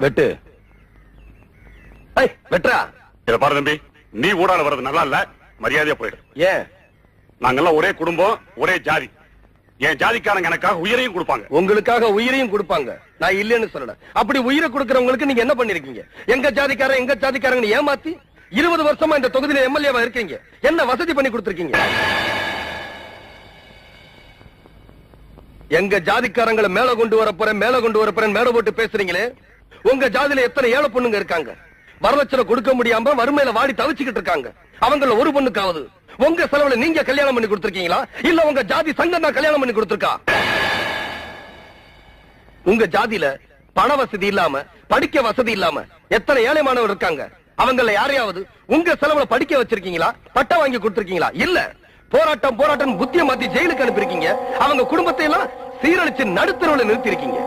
வெட்டு. வெட்டா. இத பாரு தம்பி, நீ ஊடால வர்றது நல்லா இல்ல, மரியாதையா போயிடு. ஏன்? நாங்கெல்லாம் ஒரே குடும்பம், ஒரே ஜாதி. என் ஜாதிக்காரங்க எனக்காக உயிரையும் கொடுப்பாங்க. உங்களுக்காக உயிரையும் கொடுப்பாங்க, நான் இல்லன்னு சொல்லல. அப்படி உயிரை கொடுக்கறவங்களுக்கு நீங்க என்ன பண்ணிருக்கீங்க? எங்க ஜாதிக்காரங்க ஏமாத்தி 20 வருஷமா இந்த தொகுதியில எம்எல்ஏவா இருக்கீங்க. என்ன வசதி பண்ணி கொடுத்திருக்கீங்க? எங்க ஜாதிக்காரங்களை மேல கொண்டு வரப்போறேன் மேல போட்டு பேசுறீங்களே. உங்க ஜாதியில எத்தனை ஏழை பொண்ணுங்க இருக்காங்க, வரலட்சணை கொடுக்க முடியாம வறுமையில வாடி தவிச்சுக்கிட்டு இருக்காங்க. அவங்கள ஒரு பொண்ணுக்காவது உங்க செலவுல நீங்க கல்யாணம் பண்ணி கொடுத்திருக்கீங்களா, இல்ல உங்க ஜாதி சங்கம் தான் கல்யாணம் பண்ணி கொடுத்திருக்கா? உங்க ஜாதியில பண வசதி இல்லாம, படிக்க வசதி இல்லாம எத்தனை ஏழை மாணவர் இருக்காங்க. அவங்கள யாரையாவது உங்க செலவுல படிக்க வச்சிருக்கீங்களா, பட்டம் வாங்கி கொடுத்திருக்கீங்களா? இல்ல. போராட்டம் புத்திய மாத்தி ஜெயிலுக்கு அனுப்பிருக்கீங்க. அவங்க குடும்பத்தை எல்லாம் சீரழிச்சு நடுத்தரவுல நிறுத்தி இருக்கீங்க.